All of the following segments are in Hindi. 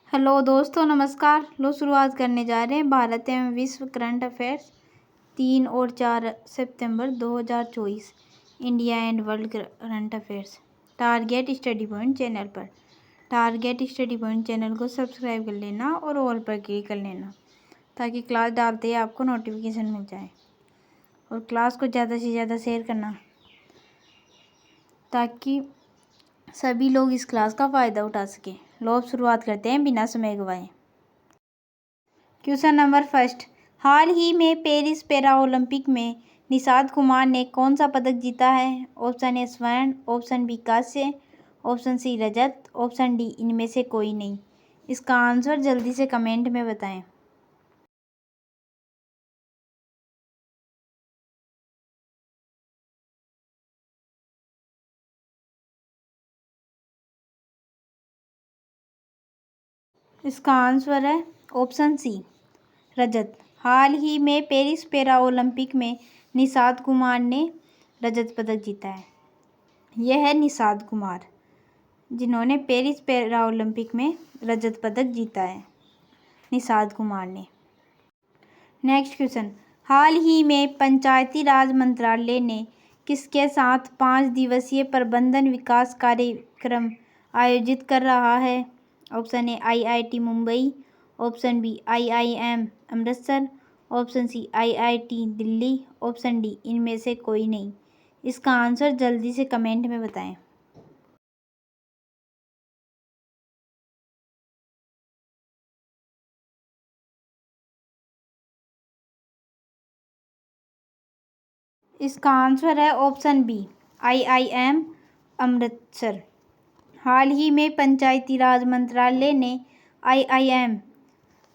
हेलो दोस्तों, नमस्कार। लो शुरुआत करने जा रहे हैं भारत एवं विश्व करंट अफेयर्स 3 और 4 सितंबर 2024 India and world current affairs target study point channel पर। टारगेट स्टडी पॉइंट चैनल को सब्सक्राइब कर लेना और ऑल पर क्लिक कर लेना ताकि क्लास डालते ही आपको नोटिफिकेशन मिल जाए। और क्लास को ज़्यादा से ज़्यादा शेयर करना ताकि सभी लोग इस क्लास का फ़ायदा उठा सकें। लो अब शुरुआत करते हैं बिना समय गवाए। क्वेश्चन नंबर फर्स्ट, हाल ही में पेरिस पैरा ओलंपिक में निषाद कुमार ने कौन सा पदक जीता है? ऑप्शन ए स्वर्ण, ऑप्शन बी कांस्य, ऑप्शन सी रजत, ऑप्शन डी इनमें से कोई नहीं। इसका आंसर जल्दी से कमेंट में बताएं। इसका आंसर है ऑप्शन सी रजत। हाल ही में पेरिस पैरा ओलंपिक में निषाद कुमार ने रजत पदक जीता है। यह है निषाद कुमार जिन्होंने पेरिस पैरा ओलंपिक में रजत पदक जीता है, निषाद कुमार ने। नेक्स्ट क्वेश्चन, हाल ही में पंचायती राज मंत्रालय ने किसके साथ 5 दिवसीय प्रबंधन विकास कार्यक्रम आयोजित कर रहा है? Option A IIT Mumbai, option B IIM Amritsar, option C IIT Delhi, option D इनमें से कोई नहीं। इसका आंसर जल्दी से कमेंट में बताएं। इसका आंसर है ऑप्शन बी IIM अमृतसर। हाल ही में पंचायती राज मंत्रालय ने IIM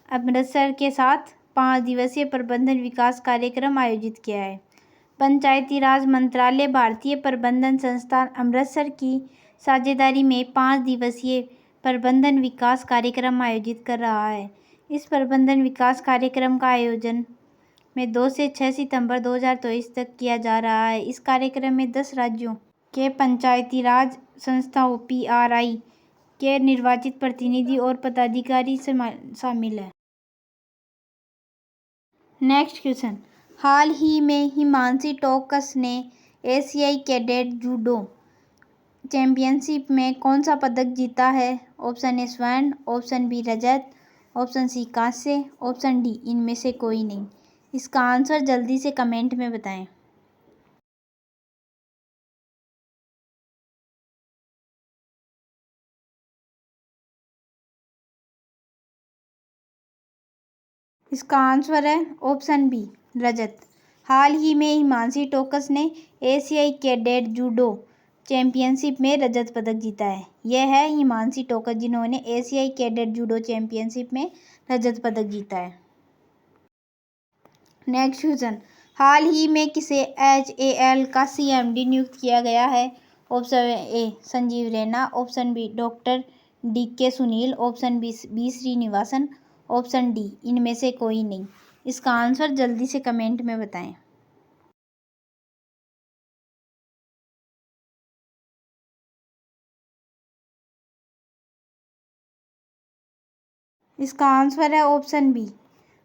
अमृतसर के साथ 5 दिवसीय प्रबंधन विकास कार्यक्रम आयोजित किया है। पंचायती राज मंत्रालय भारतीय प्रबंधन संस्थान अमृतसर की साझेदारी में 5 दिवसीय प्रबंधन विकास कार्यक्रम आयोजित कर रहा है। इस प्रबंधन विकास कार्यक्रम का आयोजन में 2 से 6 सितंबर 2023 तक किया जा रहा है। इस कार्यक्रम में 10 राज्यों के पंचायती राज संस्थाओं PRI के निर्वाचित प्रतिनिधि और पदाधिकारी शामिल हैं। नेक्स्ट क्वेश्चन, हाल ही में हिमांशी टोकस ने एशियाई कैडेट जूडो चैंपियनशिप में कौन सा पदक जीता है? ऑप्शन ए स्वर्ण, ऑप्शन बी रजत, ऑप्शन सी कांस्य, ऑप्शन डी इनमें से कोई नहीं। इसका आंसर जल्दी से कमेंट में बताएं। इसका आंसर है ऑप्शन बी रजत। हाल ही में हिमांशी टोकस ने एशियाई कैडेट जूडो चैंपियनशिप में रजत पदक जीता है। यह है हिमांशी टोकस जिन्होंने एशियाई कैडेट जूडो चैंपियनशिप में रजत पदक जीता है। नेक्स्ट क्वेश्चन, हाल ही में किसे HAL का CMD नियुक्त किया गया है? Option A Sanjeev Raina, option B doctor DK Sunil, option B Srinivasan, option D इनमें से कोई नहीं। इसका आंसर जल्दी से कमेंट में बताएं। इसका आंसर है option B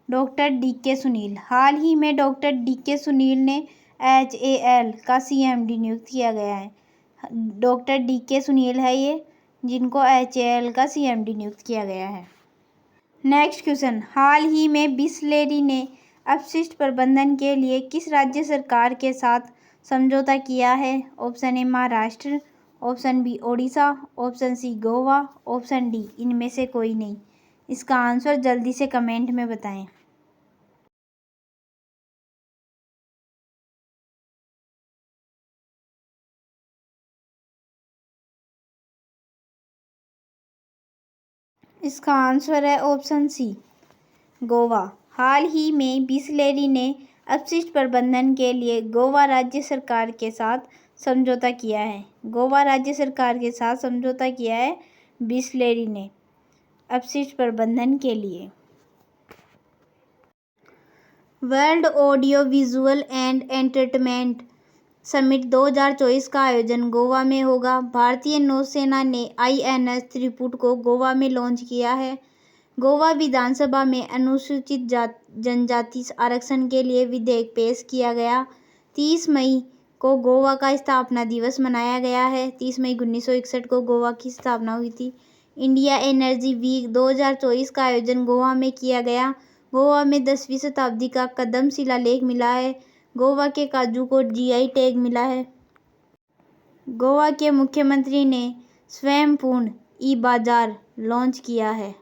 doctor DK Sunil. हाल ही में डॉक्टर DK सुनील ने HAL का CMD नियुक्त किया गया है। डॉक्टर DK सुनील है ये जिनको HAL का CMD नियुक्त किया गया है। नेक्स्ट क्वेश्चन, हाल ही में बिसलेरी ने अपशिष्ट प्रबंधन के लिए किस राज्य सरकार के साथ समझौता किया है? Option A Maharashtra, option B Odisha, option C Goa, option D इनमें से कोई नहीं। इसका आंसर जल्दी से कमेंट में बताएं। इसका आंसर है ऑप्शन सी गोवा। हाल ही में बिसलेरी ने अपशिष्ट प्रबंधन के लिए गोवा राज्य सरकार के साथ समझौता किया है। गोवा राज्य सरकार के साथ समझौता किया है बिसलेरी ने अपशिष्ट प्रबंधन के लिए। World audio visual and entertainment summit 2024 का आयोजन गोवा में होगा। भारतीय नौसेना ने INS त्रिपुट को गोवा में लॉन्च किया है। गोवा विधानसभा में अनुसूचित जनजाति आरक्षण के लिए विधेयक पेश किया गया। 30 मई को गोवा का स्थापना दिवस मनाया गया है। 30 मई 1961 को गोवा की स्थापना हुई थी। इंडिया एनर्जी वीक 2024 का आयोजन गोवा में किया गया। गोवा में 10वीं शताब्दी का कदम शिलालेख मिला है। गोवा के काजू को जीआई टैग मिला है। गोवा के मुख्यमंत्री ने स्वयंपूर्ण ई-बाजार लॉन्च किया है।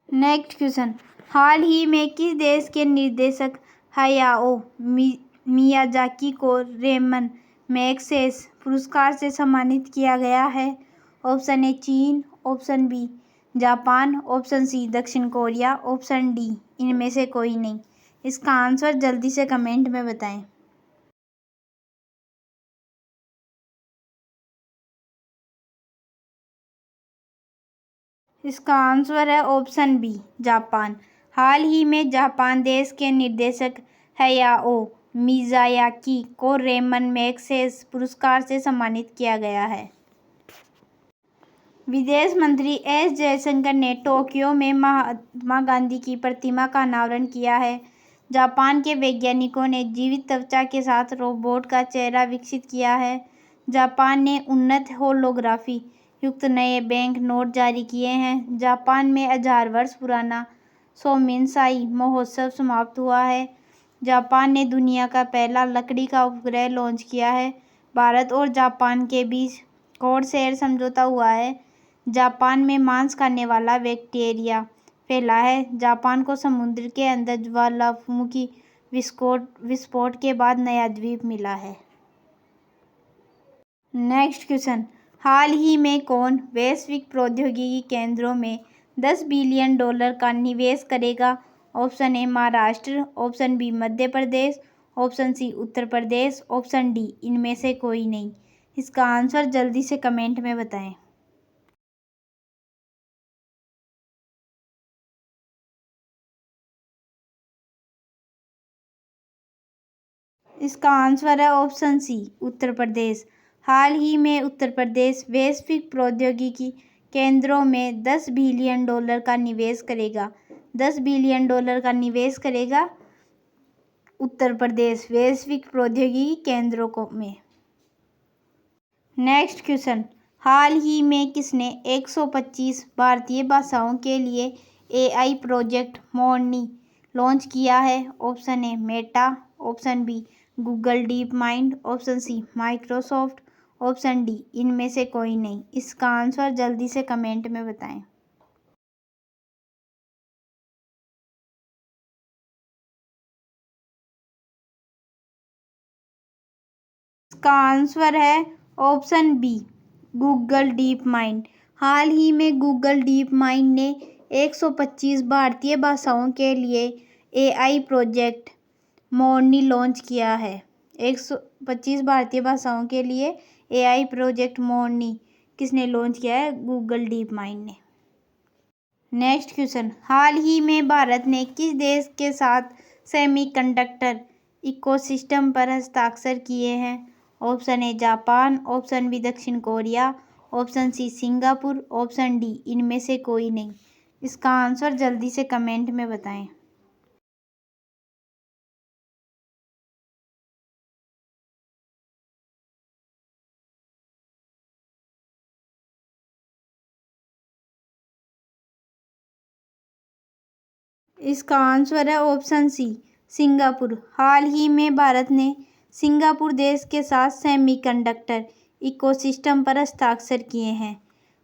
नेक्स्ट क्वेश्चन, हाल ही में किस देश के निर्देशक हायाओ मियाजाकी को रेमन मैग्सेसे पुरस्कार से सम्मानित किया गया है? ऑप्शन ए चीन, option B Japan, option C दक्षिण कोरिया, ऑप्शन डी इनमें से कोई नहीं। इसका आंसर जल्दी से कमेंट में बताएं। इसका आंसर है ऑप्शन बी जापान। हाल ही में जापान देश के निर्देशक हायाओ मियाजाकी को रेमन मैग्सेसे पुरस्कार से सम्मानित किया गया है। विदेश मंत्री एस जयशंकर ने टोक्यो में महात्मा गांधी की प्रतिमा का अनावरण किया है। जापान के वैज्ञानिकों ने जीवित त्वचा के साथ रोबोट का चेहरा विकसित किया है। जापान ने उन्नत होलोग्राफी युक्त नए बैंक नोट जारी किए हैं। जापान में 1000 वर्ष पुराना शोमिनसाई महोत्सव समाप्त हुआ है। जापान ने दुनिया का पहला लकड़ी का उपग्रह लॉन्च किया है। भारत और जापान के बीच कोड शेयर समझौता हुआ है। जापान में मांस खाने वाला बैक्टीरिया फैला है। जापान को समुद्र के अंदर ज्वालामुखी विस्फोट के बाद नया द्वीप मिला है। नेक्स्ट क्वेश्चन, हाल ही में कौन वैश्विक प्रौद्योगिकी केंद्रों में $10 बिलियन का निवेश करेगा? Option A Maharashtra, option B Madhya Pradesh, option C Uttar Pradesh, option D इनमें से कोई नहीं। इसका आंसर जल्दी से कमेंट में बताएं। इसका आंसर है ऑप्शन सी उत्तर प्रदेश। हाल ही में उत्तर प्रदेश वैश्विक प्रौद्योगिकी केंद्रों में $10 बिलियन का निवेश करेगा। $10 बिलियन का निवेश करेगा उत्तर प्रदेश वैश्विक प्रौद्योगिकी केंद्रों में। नेक्स्ट क्वेश्चन, हाल ही में किसने 125 भारतीय भाषाओं के लिए AI प्रोजेक्ट मोरनी लॉन्च किया है? Option A Meta, option B Google DeepMind, option C Microsoft, option D इनमें से कोई नहीं। इसका आंसर जल्दी से कमेंट में बताएं। इसका आंसर है option B Google DeepMind. हाल ही में गूगल डीप माइंड ने 125 भारतीय भाषाओं के लिए AI प्रोजेक्ट मोरनी लॉन्च किया है। 125 भारतीय भाषाओं के लिए AI प्रोजेक्ट मोरनी किसने लॉन्च किया है? गूगल डीप माइंड ने। नेक्स्ट क्वेश्चन, हाल ही में भारत ने किस देश के साथ सेमीकंडक्टर इकोसिस्टम पर हस्ताक्षर किए हैं? Option A Japan, option B दक्षिण Korea, option C Singapore, option D इनमें से कोई नहीं। इसका आंसर जल्दी से कमेंट में बताएं। इसका आंसर है ऑप्शन सी सिंगापुर। हाल ही में भारत ने सिंगापुर देश के साथ सेमीकंडक्टर इकोसिस्टम पर हस्ताक्षर किए हैं।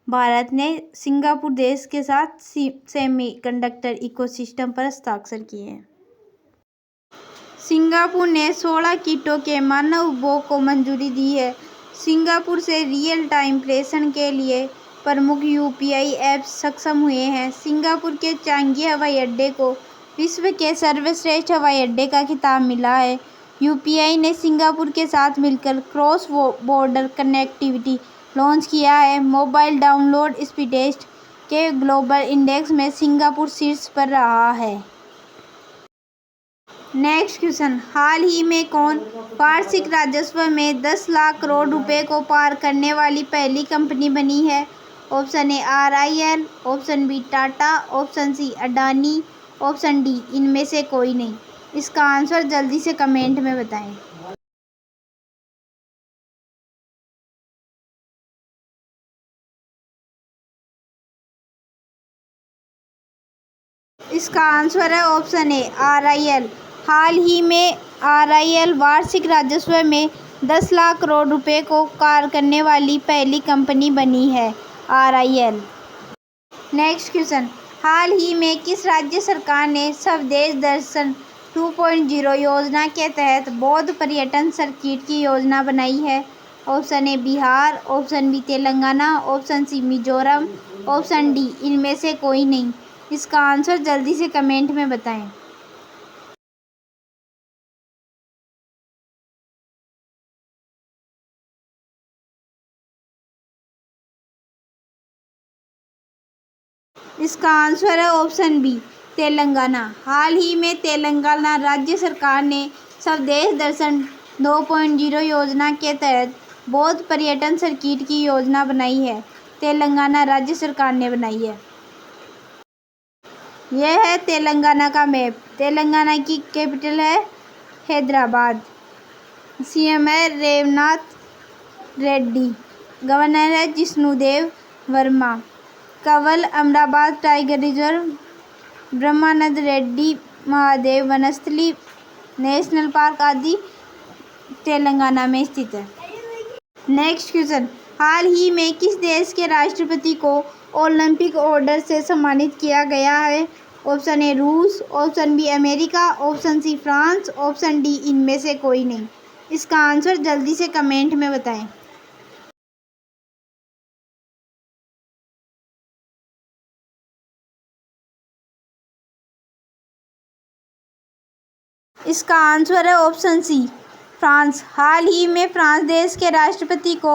भारत ने सिंगापुर देश के साथ सेमीकंडक्टर इकोसिस्टम पर हस्ताक्षर किए हैं। सिंगापुर ने 16 कीटों के मानव उपभोग को मंजूरी दी है। सिंगापुर से रियल टाइम प्रेषण के लिए प्रमुख UPI ऐप्स सक्षम हुए हैं। सिंगापुर के चांगी हवाई अड्डे को विश्व के सर्वश्रेष्ठ हवाई अड्डे का खिताब मिला है। UPI ने सिंगापुर के साथ मिलकर क्रॉस बॉर्डर कनेक्टिविटी लॉन्च किया है। मोबाइल डाउनलोड स्पीडेस्ट के ग्लोबल इंडेक्स में सिंगापुर शीर्ष पर रहा है। नेक्स्ट क्वेश्चन, हाल ही में कौन वार्षिक राजस्व में 10 लाख करोड़ रुपए को पार करने वाली पहली कंपनी बनी है? Option A RIL, option B Tata, option C Adani, option D इनमें से कोई नहीं। इसका आंसर जल्दी से कमेंट में बताएं। इसका आंसर है ऑप्शन ए RIL। हाल ही में RIL वार्षिक राजस्व में 10 लाख करोड़ रुपए को पार करने वाली पहली कंपनी बनी है RIL। नेक्स्ट क्वेश्चन, हाल ही में किस राज्य सरकार ने स्वदेश दर्शन 2.0 योजना के तहत बौद्ध पर्यटन सर्किट की योजना बनाई है? Option A Bihar, option B Telangana, option C Mizoram, option D इनमें से कोई नहीं। इसका आंसर जल्दी से कमेंट में बताएं। इसका आंसर है ऑप्शन बी तेलंगाना। हाल ही में तेलंगाना राज्य सरकार ने स्वदेश दर्शन 2.0 योजना के तहत बौद्ध पर्यटन सर्किट की योजना बनाई है। तेलंगाना राज्य सरकार ने बनाई है। यह है तेलंगाना का मैप। तेलंगाना की कैपिटल है हैदराबाद। CM है रेवनाथ रेड्डी। गवर्नर है जिष्णुदेव वर्मा। कंवल अमराबाद टाइगर रिजर्व, ब्रह्मानंद रेड्डी महादेव वनस्थली नेशनल पार्क आदि तेलंगाना में स्थित है। नेक्स्ट क्वेश्चन, हाल ही में किस देश के राष्ट्रपति को ओलंपिक ऑर्डर से सम्मानित किया गया है? ऑप्शन ए रूस, option B America, option C France, option D इनमें से कोई नहीं। इसका आंसर जल्दी से कमेंट में बताएं। इसका आंसर है ऑप्शन सी फ्रांस। हाल ही में फ्रांस देश के राष्ट्रपति को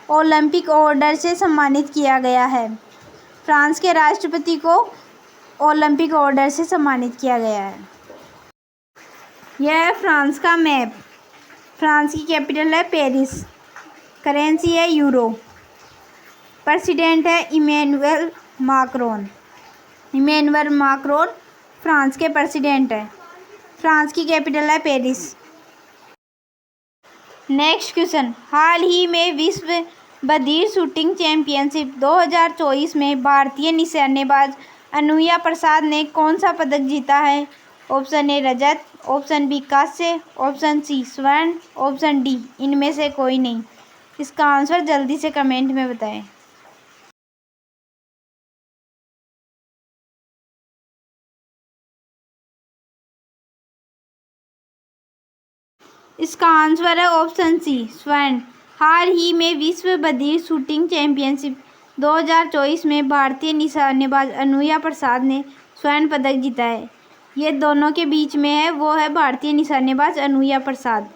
ओलंपिक ऑर्डर से सम्मानित किया गया है। फ्रांस के राष्ट्रपति को ओलंपिक ऑर्डर से सम्मानित किया गया है। यह है फ्रांस का मैप। फ्रांस की कैपिटल है पेरिस। करेंसी है यूरो। प्रेसिडेंट है Emmanuel Macron. Emmanuel Macron France के प्रेसिडेंट है। फ्रांस की कैपिटल है पेरिस। नेक्स्ट क्वेश्चन, हाल ही में विश्व बधिर शूटिंग चैंपियनशिप 2024 में भारतीय निशानेबाज अनुया प्रसाद ने कौन सा पदक जीता है? ऑप्शन ए रजत, ऑप्शन बी कांस्य, ऑप्शन सी स्वर्ण, ऑप्शन डी इनमें से कोई नहीं। इसका आंसर जल्दी से कमेंट में बताएं। इसका आंसर है ऑप्शन सी स्वर्ण। हाल ही में विश्व बधिर शूटिंग चैंपियनशिप 2024 में भारतीय निशानेबाज अनुया प्रसाद ने स्वर्ण पदक जीता है। ये दोनों के बीच में है, वो है भारतीय निशानेबाज अनुया प्रसाद।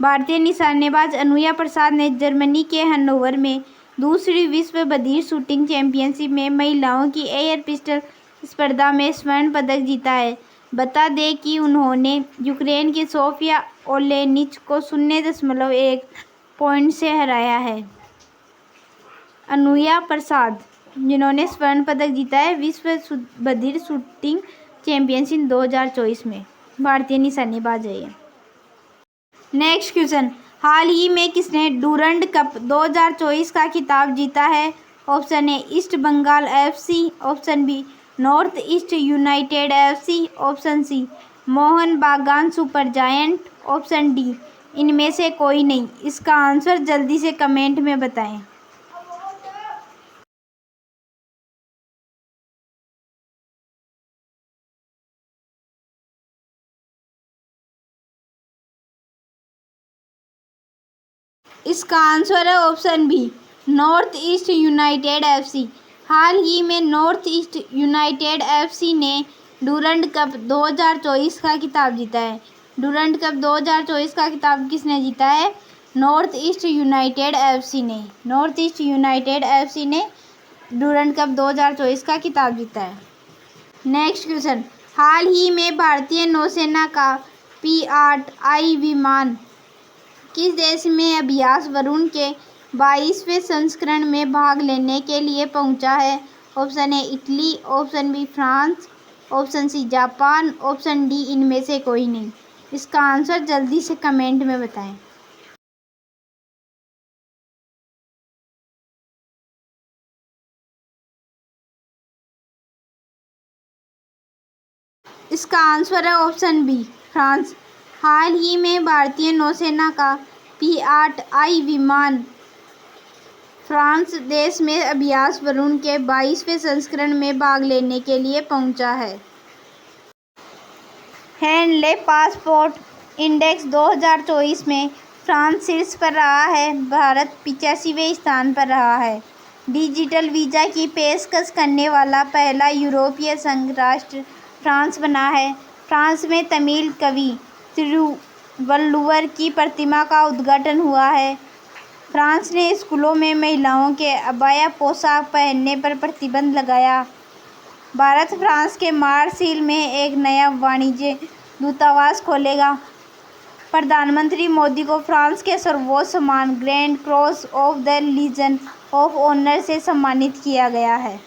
भारतीय निशानेबाज अनुया प्रसाद ने जर्मनी के हनोवर में दूसरी विश्व बधिर शूटिंग चैंपियनशिप में महिलाओं की एयर पिस्टल स्पर्धा में स्वर्ण पदक जीता है। बता दें कि उन्होंने यूक्रेन की सोफिया ओलेनिच को 0.1 पॉइंट से हराया है। अनुया प्रसाद जिन्होंने स्वर्ण पदक जीता है विश्व बधिर शूटिंग चैंपियनशिप 2024 में, भारतीय निशानेबाज है ये। नेक्स्ट क्वेश्चन, हाल ही में किसने डूरंड कप 2024 का खिताब जीता है? Option A east Bengal FC, option B north east united FC, option C Mohan Bagan super giant, option D इनमें से कोई नहीं। इसका आंसर जल्दी से कमेंट में बताएं। इसका आंसर है option B north east united FC। हाल ही में नॉर्थ ईस्ट यूनाइटेड FC ने डूरंड कप 2024 का खिताब जीता है। डूरंड कप 2024 का खिताब किसने जीता है? नॉर्थ ईस्ट यूनाइटेड FC ने। नॉर्थ ईस्ट यूनाइटेड FC ने डूरंड कप 2024 का खिताब जीता है। नेक्स्ट क्वेश्चन, हाल ही में भारतीय नौसेना का P-8I विमान किस देश में अभ्यास वरुण के 22वें संस्करण में भाग लेने के लिए पहुंचा है? Option A Italy, option B France, option C Japan, option D इनमें से कोई नहीं। इसका आंसर जल्दी से कमेंट में बताएं। इसका आंसर है ऑप्शन बी फ्रांस। हाल ही में भारतीय नौसेना का P-8I विमान फ्रांस देश में अभ्यास वरुण के 22वें संस्करण में भाग लेने के लिए पहुंचा है। हैंडले पासपोर्ट इंडेक्स 2024 में फ्रांस शीर्ष पर रहा है, भारत 85वें स्थान पर रहा है। डिजिटल वीज़ा की पेशकश करने वाला पहला यूरोपीय संघ राष्ट्र फ्रांस बना है। फ्रांस में तमिल कवि तिरुवल्लुवर की प्रतिमा का उद्घाटन हुआ है। फ्रांस ने स्कूलों में महिलाओं के अबाया पोशाक पहनने पर प्रतिबंध लगाया। भारत फ्रांस के मार्सेल में एक नया वाणिज्य दूतावास खोलेगा। प्रधानमंत्री मोदी को फ्रांस के सर्वोच्च सम्मान grand cross of the legion of honour से सम्मानित किया गया है।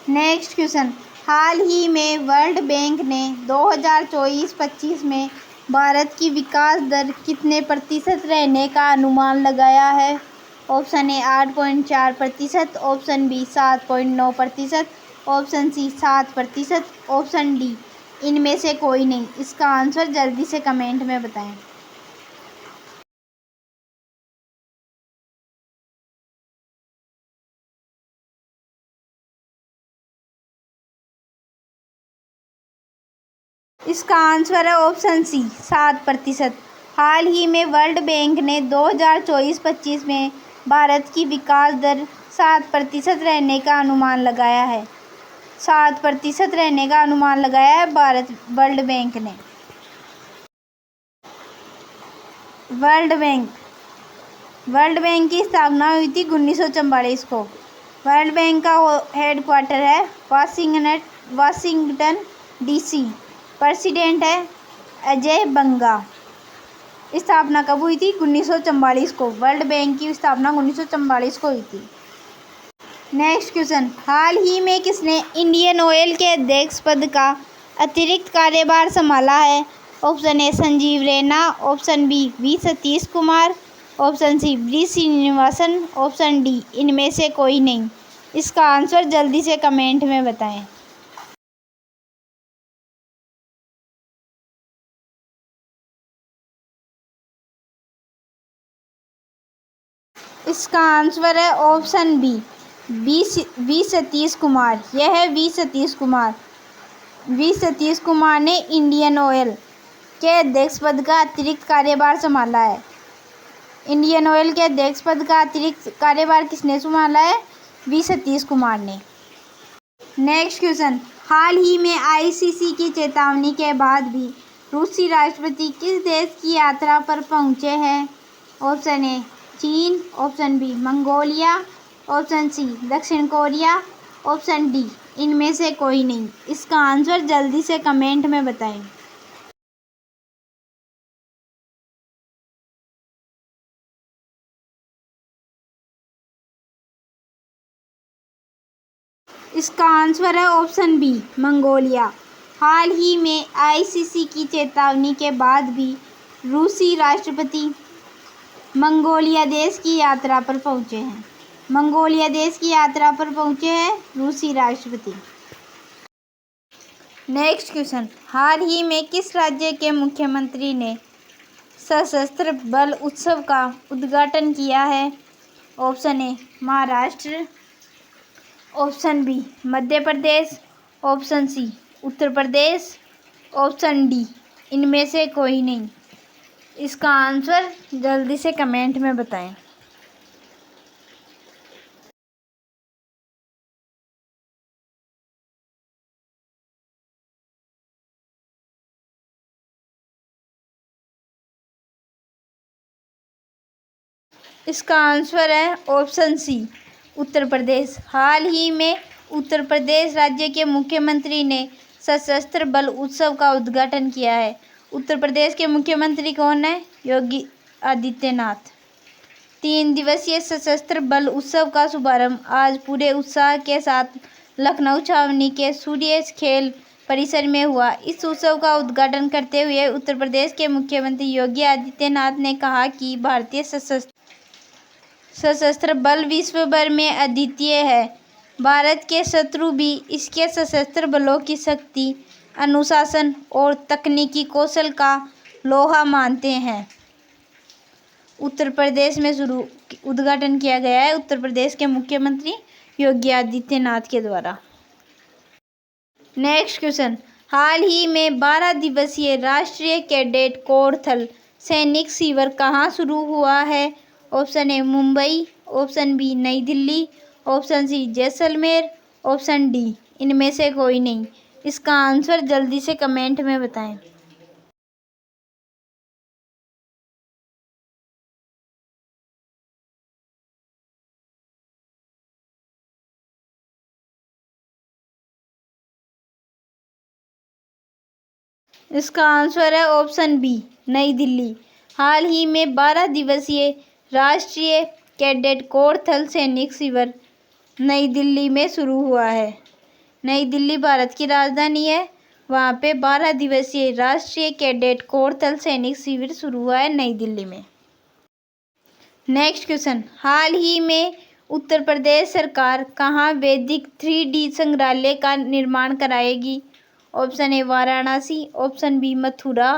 नेक्स्ट क्वेश्चन, हाल ही में वर्ल्ड बैंक ने 2024-25 में भारत की विकास दर कितने प्रतिशत रहने का अनुमान लगाया है? Option A 8.4%, option B 7.9%, option C 7%, option D इनमें से कोई नहीं। इसका आंसर जल्दी से कमेंट में बताएं। इसका आंसर है ऑप्शन सी 7%। हाल ही में वर्ल्ड बैंक ने 2024-25 में भारत की विकास दर 7% रहने का अनुमान लगाया है। 7% रहने का अनुमान लगाया है वर्ल्ड बैंक ने। वर्ल्ड बैंक की स्थापना हुई थी 1944 को। वर्ल्ड बैंक का हेडक्वार्टर है वाशिंगटन DC। प्रेसिडेंट है अजय बंगा। स्थापना कब हुई थी? 1944 को। वर्ल्ड बैंक की स्थापना 1944 को हुई थी। नेक्स्ट क्वेश्चन, हाल ही में किसने इंडियन ऑयल के अध्यक्ष पद का अतिरिक्त कार्यभार संभाला है? Option A Sanjeev Raina, option B V Satish Kumar, option C V Srinivasan, option D इनमें से कोई नहीं। इसका आंसर जल्दी से कमेंट में बताएं। इसका आंसर है option B V Satish Kumar. यह है वी सतीश कुमार। वी सतीश कुमार ने इंडियन ऑयल के अध्यक्ष पद का अतिरिक्त कार्यभार संभाला है। इंडियन ऑयल के अध्यक्ष पद का अतिरिक्त कार्यभार किसने संभाला है? वी सतीश कुमार ने। नेक्स्ट क्वेश्चन, हाल ही में ICC की चेतावनी के बाद भी रूसी राष्ट्रपति किस देश की यात्रा पर पहुंचे हैं? ऑप्शन ए चीन, option B Mongolia, option C दक्षिण कोरिया, ऑप्शन डी इनमें से कोई नहीं। इसका आंसर जल्दी से कमेंट में बताएं। इसका आंसर है ऑप्शन बी मंगोलिया। हाल ही में ICC की चेतावनी के बाद भी रूसी राष्ट्रपति मंगोलिया देश की यात्रा पर पहुंचे हैं। मंगोलिया देश की यात्रा पर पहुंचे हैं रूसी राष्ट्रपति। नेक्स्ट क्वेश्चन, हाल ही में किस राज्य के मुख्यमंत्री ने सशस्त्र बल उत्सव का उद्घाटन किया है? Option A Maharashtra, option B Madhya Pradesh, option C Uttar Pradesh, option D इनमें से कोई नहीं। इसका आंसर जल्दी से कमेंट में बताएं। इसका आंसर है ऑप्शन सी उत्तर प्रदेश। हाल ही में उत्तर प्रदेश राज्य के मुख्यमंत्री ने सशस्त्र बल उत्सव का उद्घाटन किया है। उत्तर प्रदेश के मुख्यमंत्री कौन है? योगी आदित्यनाथ। 3 दिवसीय सशस्त्र बल उत्सव का शुभारंभ आज पूरे उत्साह के साथ लखनऊ छावनी के सूर्य खेल परिसर में हुआ। इस उत्सव का उद्घाटन करते हुए उत्तर प्रदेश के मुख्यमंत्री योगी आदित्यनाथ ने कहा कि भारतीय सशस्त्र बल विश्व भर में अद्वितीय है। भारत के शत्रु भी इसके सशस्त्र बलों की शक्ति, अनुशासन और तकनीकी कौशल का लोहा मानते हैं। उत्तर प्रदेश में उद्घाटन किया गया है उत्तर प्रदेश के मुख्यमंत्री योगी आदित्यनाथ के द्वारा। नेक्स्ट क्वेश्चन, हाल ही में 12 दिवसीय राष्ट्रीय कैडेट कोर थल सैनिक शिविर कहाँ शुरू हुआ है? Option A Mumbai, option B नई Delhi, option C Jaisalmer, option D इनमें से कोई नहीं। इसका आंसर जल्दी से कमेंट में बताएं। इसका आंसर है ऑप्शन बी नई दिल्ली। हाल ही में 12 दिवसीय राष्ट्रीय कैडेट कोर थल सैनिक शिविर नई दिल्ली में शुरू हुआ है। नई दिल्ली भारत की राजधानी है, वहाँ पे 12 दिवसीय राष्ट्रीय कैडेट कोर थल सैनिक शिविर शुरू हुआ है नई दिल्ली में। नेक्स्ट क्वेश्चन, हाल ही में उत्तर प्रदेश सरकार कहाँ वैदिक 3D संग्रहालय का निर्माण कराएगी? Option A Varanasi, option B Mathura,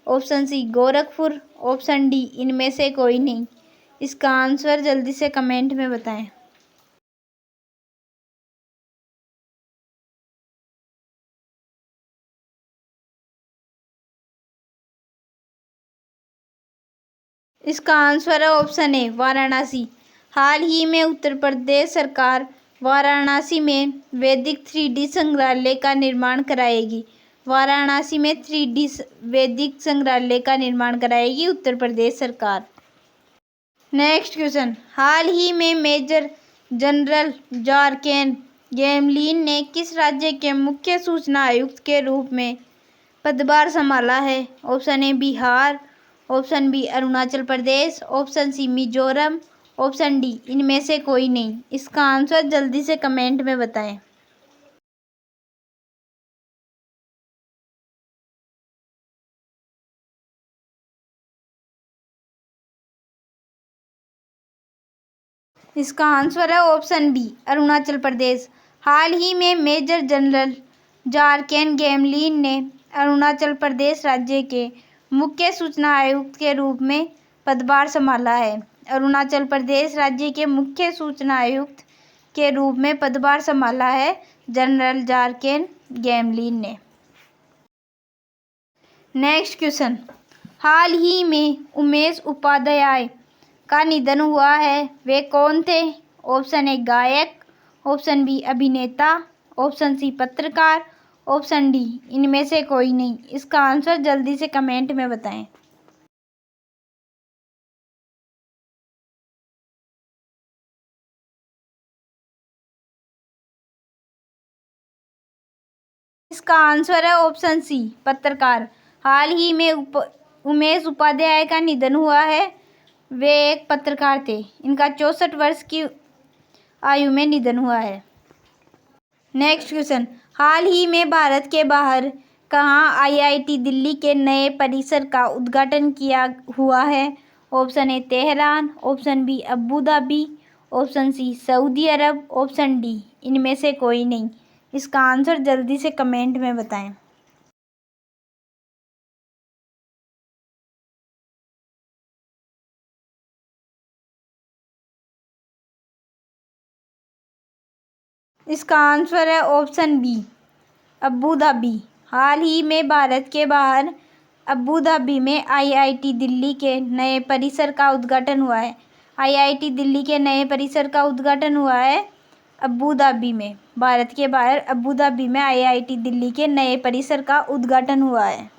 option C Gorakhpur, option D इनमें से कोई नहीं। इसका आंसर जल्दी से कमेंट में बताएं। इसका आंसर है ऑप्शन ए वाराणसी। हाल ही में उत्तर प्रदेश सरकार वाराणसी में वैदिक 3D संग्रहालय का निर्माण कराएगी। वाराणसी में 3D वैदिक संग्रहालय का निर्माण कराएगी उत्तर प्रदेश सरकार। नेक्स्ट क्वेश्चन, हाल ही में मेजर जनरल जॉर्केन गैमलीन ने किस राज्य के मुख्य सूचना आयुक्त के रूप में पदभार संभाला है? Option A Bihar, option B Arunachal Pradesh, option C Mizoram, option D इनमें से कोई नहीं। इसका आंसर जल्दी से कमेंट में बताएं। इसका आंसर है ऑप्शन बी अरुणाचल प्रदेश। हाल ही में मेजर जनरल जॉर्केन गैमलीन ने अरुणाचल प्रदेश राज्य के मुख्य सूचना आयुक्त के रूप में पदभार संभाला है। अरुणाचल प्रदेश राज्य के मुख्य सूचना आयुक्त के रूप में पदभार संभाला है जनरल जॉर्केन गैमलीन ने। नेक्स्ट क्वेश्चन, हाल ही में उमेश उपाध्याय का निधन हुआ है, वे कौन थे? ऑप्शन ए गायक, ऑप्शन बी अभिनेता, ऑप्शन सी पत्रकार, ऑप्शन डी इनमें से कोई नहीं। इसका आंसर जल्दी से कमेंट में बताएं। इसका आंसर है ऑप्शन सी पत्रकार। हाल ही में उमेश उपाध्याय का निधन हुआ है, वे एक पत्रकार थे। इनका 64 वर्ष की आयु में निधन हुआ है। नेक्स्ट क्वेश्चन, हाल ही में भारत के बाहर कहाँ IIT दिल्ली के नए परिसर का उद्घाटन किया हुआ है? Option A Tehran, option B Abu Dhabi, option C Saudi अरब, ऑप्शन डी इनमें से कोई नहीं। इसका आंसर जल्दी से कमेंट में बताएं। इसका आंसर है ऑप्शन बी अबू धाबी। हाल ही में भारत के बाहर अबू धाबी में IIT दिल्ली के नए परिसर का उद्घाटन हुआ है। IIT दिल्ली के नए परिसर का उद्घाटन हुआ है अबू धाबी में। भारत के बाहर अबू धाबी में IIT दिल्ली के नए परिसर का उद्घाटन हुआ है।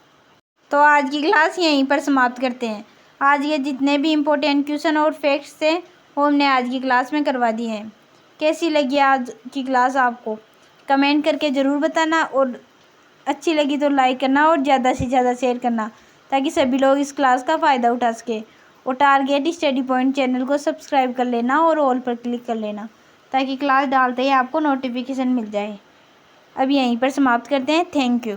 तो आज की क्लास यहीं पर समाप्त करते हैं। आज ये जितने भी इम्पोर्टेंट क्वेश्चन और फैक्ट्स थे वो हमने आज की क्लास में करवा दिए हैं। कैसी लगी आज की क्लास आपको कमेंट करके ज़रूर बताना, और अच्छी लगी तो लाइक करना और ज़्यादा से ज़्यादा शेयर करना ताकि सभी लोग इस क्लास का फ़ायदा उठा सके। और टारगेट स्टडी पॉइंट चैनल को सब्सक्राइब कर लेना और ऑल पर क्लिक कर लेना, ताकि क्लास डालते ही आपको नोटिफिकेशन मिल जाए। अब यहीं पर समाप्त करते हैं। Thank you.